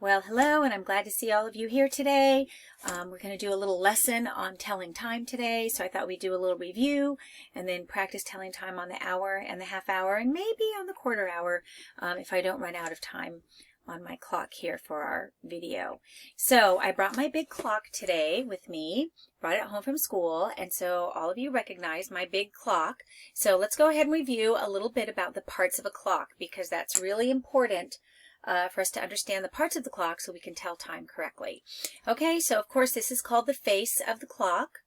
Well, hello, and I'm glad to see all of you here today. We're going to do a little lesson on telling time today, so I thought we'd do a little review and then practice telling time on the hour and the half hour and maybe on the quarter hour if I don't run out of time on my clock here for our video. So I brought my big clock today with me, brought it home from school, and so all of you recognize my big clock. So let's go ahead and review a little bit about the parts of a clock because that's really important for us to understand the parts of the clock so we can tell time correctly. Okay, so of course this is called the face of the clock,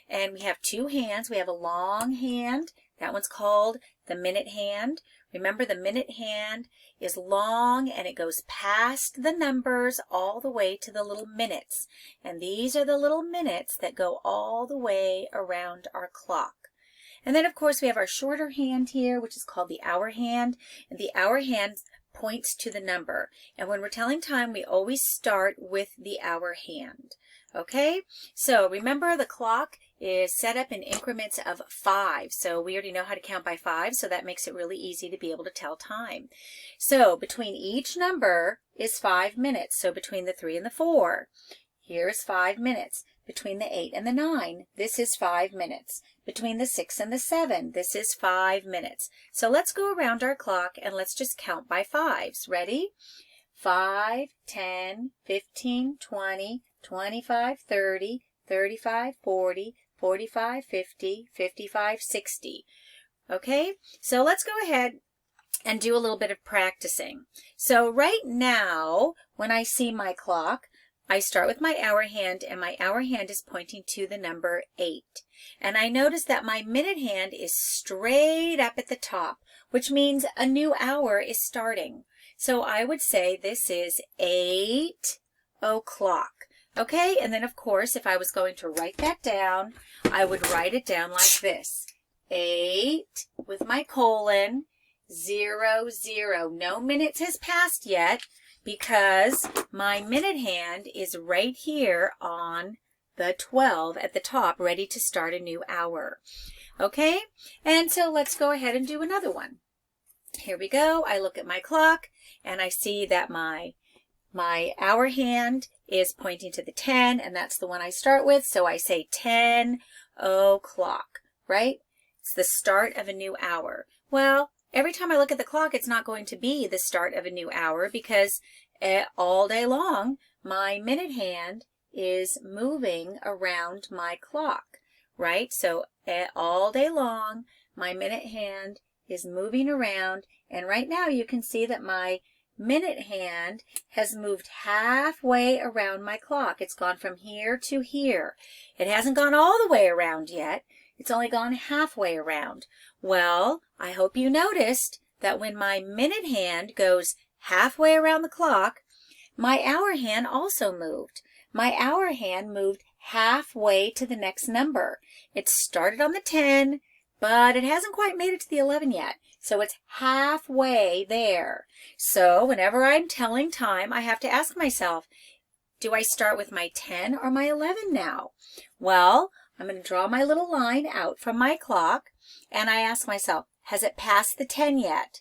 and we have two hands. We have a long hand. That one's called the minute hand. Remember, the minute hand is long and it goes past the numbers all the way to the little minutes. And these are the little minutes that go all the way around our clock. And then of course we have our shorter hand here, which is called the hour hand. And the hour hand points to the number. And when we're telling time, we always start with the hour hand. Okay, so remember the clock is set up in increments of 5. So we already know how to count by 5, so that makes it really easy to be able to tell time. So between each number is 5 minutes. So between the 3 and the 4, here's 5 minutes. Between the 8 and the 9, this is 5 minutes. Between the 6 and the 7, this is 5 minutes. So let's go around our clock and let's just count by 5s. Ready? 5, 10, 15, 20, 25, 30, 35, 40, 45, 50, 55, 60. Okay, so let's go ahead and do a little bit of practicing. So right now, when I see my clock, I start with my hour hand, and my hour hand is pointing to the number 8. And I notice that my minute hand is straight up at the top, which means a new hour is starting. So I would say this is 8 o'clock. Okay, and then of course, if I was going to write that down, I would write it down like this. 8 with my colon, 0, 0. No minutes has passed yet, because my minute hand is right here on the 12 at the top, ready to start a new hour. Okay, and so let's go ahead and do another one. Here we go. I look at my clock and I see that my hour hand is pointing to the 10, and that's the one I start with. So I say 10 o'clock, right? It's the start of a new hour. Well, every time I look at the clock, it's not going to be the start of a new hour because all day long, my minute hand is moving around my clock, right? So all day long, my minute hand is moving around, and right now you can see that my minute hand has moved halfway around my clock. It's gone from here to here. It hasn't gone all the way around yet. It's only gone halfway around. Well, I hope you noticed that when my minute hand goes halfway around the clock, my hour hand also moved. My hour hand moved halfway to the next number. It started on the 10, but it hasn't quite made it to the 11 yet. So it's halfway there. So whenever I'm telling time, I have to ask myself, do I start with my 10 or my 11 now? Well, I'm going to draw my little line out from my clock, and I ask myself, has it passed the 10 yet?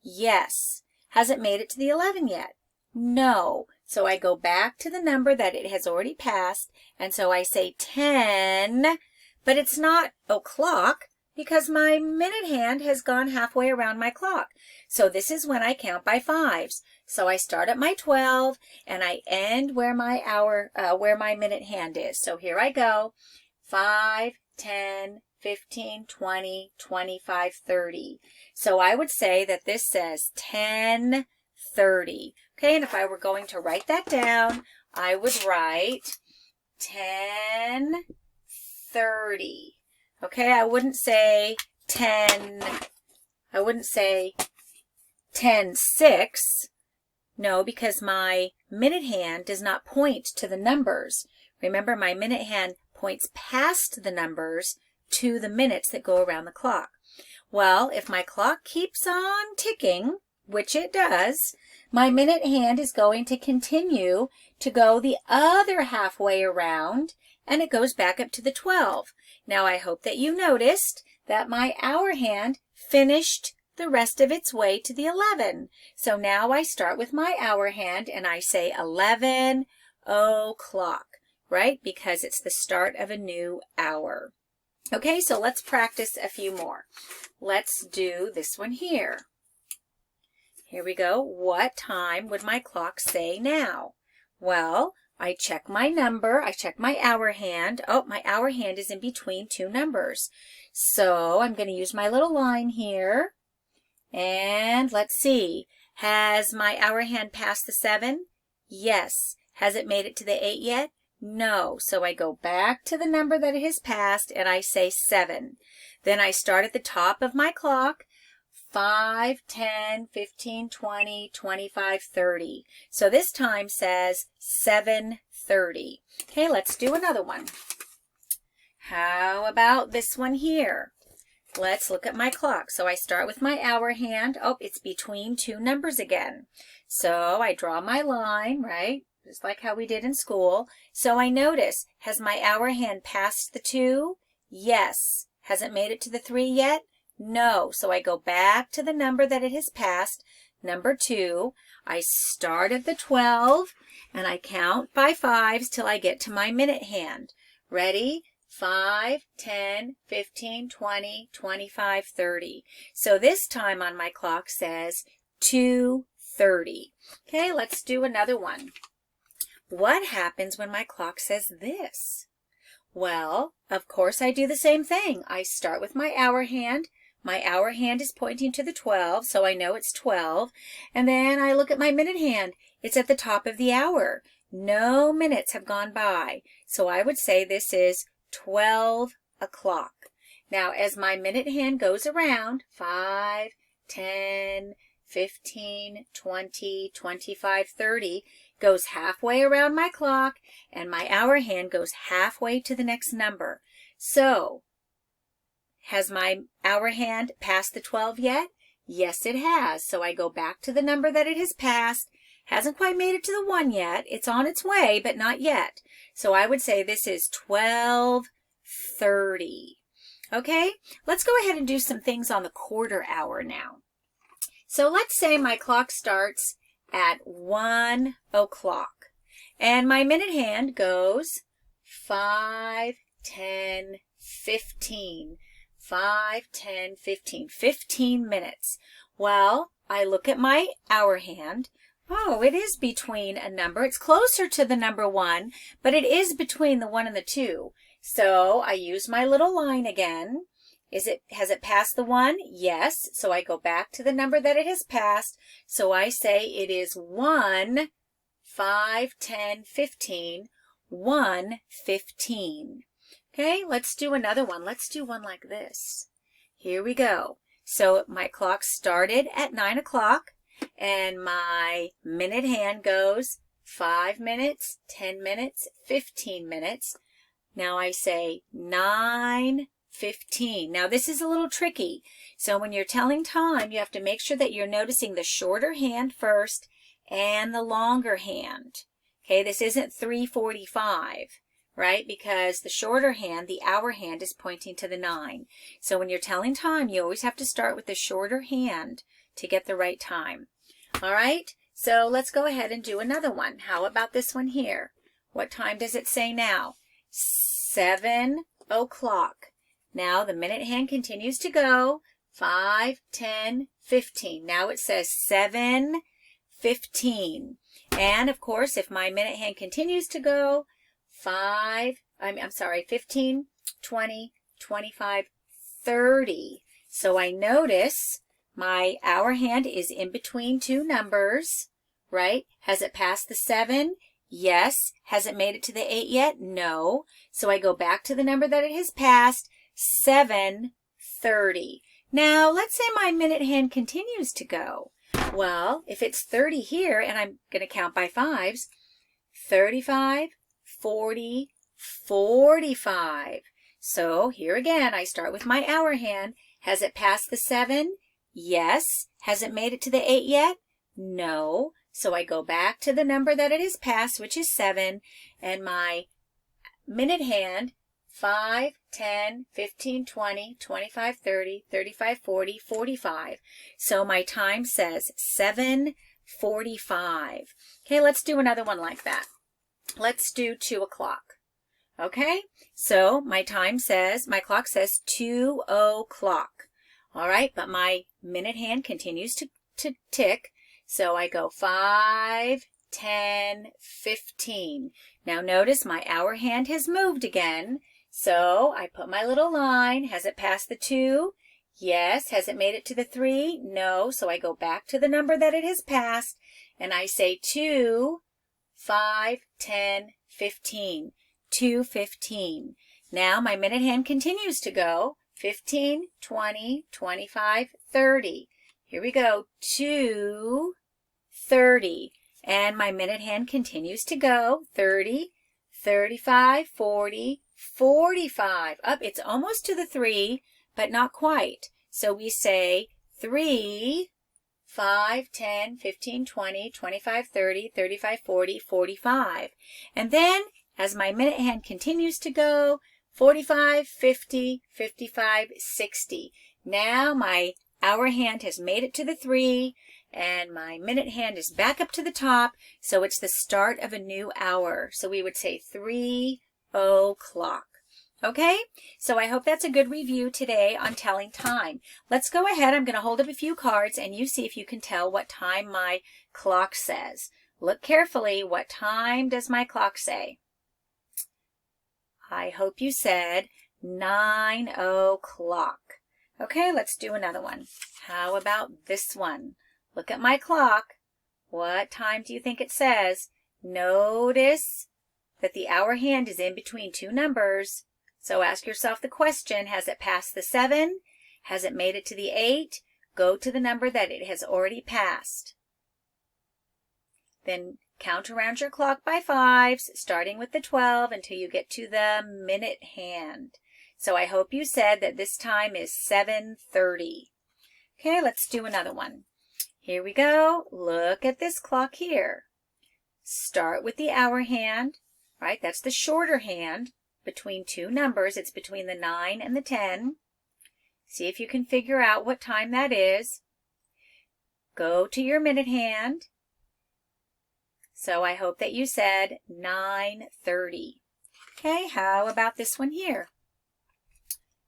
Yes. Has it made it to the 11 yet? No. So I go back to the number that it has already passed, and so I say 10, but it's not o'clock because my minute hand has gone halfway around my clock. So this is when I count by 5s. So I start at my 12 and I end where my minute hand is. So here I go. 5, 10, 15, 20, 25, 30. So I would say that this says 10:30. Okay, and if I were going to write that down, I would write 10:30. Okay, I wouldn't say 10:06. No, because my minute hand does not point to the numbers. Remember, my minute hand points past the numbers to the minutes that go around the clock. Well, if my clock keeps on ticking, which it does, my minute hand is going to continue to go the other halfway around, and it goes back up to the 12. Now, I hope that you noticed that my hour hand finished the rest of its way to the 11. So now I start with my hour hand and I say 11 o'clock, right? Because it's the start of a new hour. Okay, so let's practice a few more. Let's do this one here. Here we go. What time would my clock say now? Well, I check my number. I check my hour hand. Oh, my hour hand is in between two numbers. So I'm going to use my little line here. And let's see. Has my hour hand passed the 7? Yes. Has it made it to the 8 yet? No. So I go back to the number that it has passed and I say 7. Then I start at the top of my clock. 5, 10, 15, 20, 25, 30. So this time says 7:30. Okay, let's do another one. How about this one here? Let's look at my clock. So I start with my hour hand. Oh, it's between two numbers again. So I draw my line, right? Just like how we did in school. So I notice, has my hour hand passed the 2? Yes. Hasn't made it to the 3 yet? No. So I go back to the number that it has passed, number 2. I start at the 12 and I count by 5s till I get to my minute hand. Ready? 5, 10, 15, 20, 25, 30. So this time on my clock says 2:30. Okay, let's do another one. What happens when my clock says this? Well, of course I do the same thing. I start with my hour hand. My hour hand is pointing to the 12, so I know it's 12. And then I look at my minute hand. It's at the top of the hour. No minutes have gone by. So I would say this is 12 o'clock. Now, as my minute hand goes around, 5, 10, 15, 20, 25, 30, goes halfway around my clock, and my hour hand goes halfway to the next number. So, has my hour hand passed the 12 yet? Yes, it has. So I go back to the number that it has passed. Hasn't quite made it to the 1 yet. It's on its way, but not yet. So I would say this is 12:30. Okay, let's go ahead and do some things on the quarter hour now. So let's say my clock starts at 1 o'clock. And my minute hand goes 5, 10, 15. 5, 10, 15. 15 minutes. Well, I look at my hour hand. Oh, it is between a number. It's closer to the number 1, but it is between the 1 and the 2. So I use my little line again. Has it passed the 1? Yes. So I go back to the number that it has passed. So I say it is 1, 5, 10, 15, 1:15. Okay, let's do another one. Let's do one like this. Here we go. So my clock started at 9 o'clock and my minute hand goes 5 minutes, 10 minutes, 15 minutes. Now I say 9:15. Now this is a little tricky. So when you're telling time, you have to make sure that you're noticing the shorter hand first and the longer hand. Okay, this isn't 3:45. Right? Because the shorter hand, the hour hand, is pointing to the 9. So when you're telling time, you always have to start with the shorter hand to get the right time. All right? So let's go ahead and do another one. How about this one here? What time does it say now? 7 o'clock. Now the minute hand continues to go. 5, 10, 15. Now it says 7:15. And of course, if my minute hand continues to go, 15, 20, 25, 30. So I notice my hour hand is in between two numbers, right? Has it passed the 7? Yes. Has it made it to the 8 yet? No. So I go back to the number that it has passed, 7:30. Now, let's say my minute hand continues to go. Well, if it's 30 here, and I'm going to count by 5s, 35, 40, 45. So here again, I start with my hour hand. Has it passed the 7? Yes. Has it made it to the 8 yet? No. So I go back to the number that it has passed, which is 7, and my minute hand, 5, 10, 15, 20, 25, 30, 35, 40, 45. So my time says 7:45. Okay, let's do another one like that. Let's do 2 o'clock. Okay, so my clock says 2 o'clock. All right, but my minute hand continues to tick. So I go 5, 10, 15. Now notice my hour hand has moved again. So I put my little line. Has it passed the 2? Yes. Has it made it to the 3? No. So I go back to the number that it has passed and I say 2, 5, 10, 15. 2:15. Now my minute hand continues to go 15, 20, 25, 30. Here we go, 2:30. And my minute hand continues to go 30, 35, 40, 45. Up, it's almost to the 3, but not quite. So we say 3, 5, 10, 15, 20, 25, 30, 35, 40, 45. And then as my minute hand continues to go, 45, 50, 55, 60. Now my hour hand has made it to the 3, and my minute hand is back up to the top, so it's the start of a new hour. So we would say 3 o'clock. Okay, so I hope that's a good review today on telling time. Let's go ahead. I'm going to hold up a few cards, and you see if you can tell what time my clock says. Look carefully. What time does my clock say? I hope you said 9 o'clock. Okay, let's do another one. How about this one? Look at my clock. What time do you think it says? Notice that the hour hand is in between 2 numbers. So ask yourself the question, has it passed the 7? Has it made it to the 8? Go to the number that it has already passed. Then count around your clock by 5s, starting with the 12 until you get to the minute hand. So I hope you said that this time is 7:30. Okay, let's do another one. Here we go. Look at this clock here. Start with the hour hand, right? That's the shorter hand between 2 numbers. It's between the 9 and the 10. See if you can figure out what time that is. Go to your minute hand. So I hope that you said 9:30. Okay, how about this one here?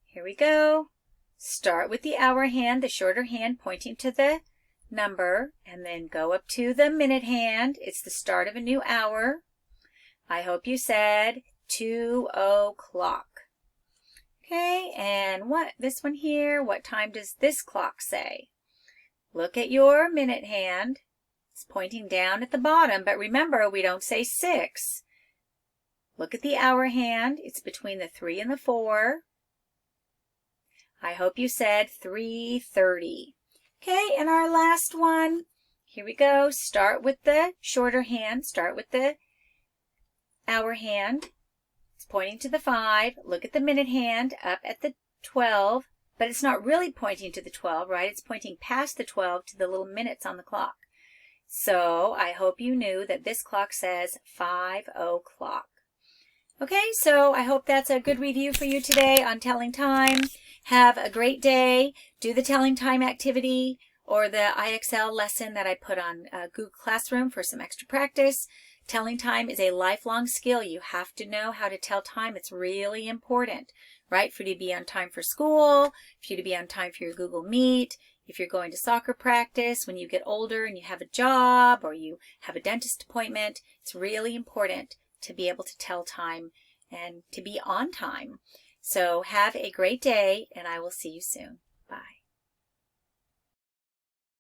Here we go. Start with the hour hand, the shorter hand pointing to the number, and then go up to the minute hand. It's the start of a new hour. I hope you said 2 o'clock. Okay, and this one here, what time does this clock say? Look at your minute hand. It's pointing down at the bottom, but remember, we don't say 6. Look at the hour hand. It's between the 3 and the 4. I hope you said 3:30. Okay, and our last one. Here we go. Start with the shorter hand. Start with the hour hand. It's pointing to the 5. Look at the minute hand up at the 12, but it's not really pointing to the 12, right? It's pointing past the 12 to the little minutes on the clock. So I hope you knew that this clock says 5 o'clock. Okay, so I hope that's a good review for you today on telling time. Have a great day. Do the telling time activity or the IXL lesson that I put on Google Classroom for some extra practice. Telling time is a lifelong skill. You have to know how to tell time. It's really important, right? For you to be on time for school, for you to be on time for your Google Meet, if you're going to soccer practice, when you get older and you have a job or you have a dentist appointment, it's really important to be able to tell time and to be on time. So have a great day, and I will see you soon.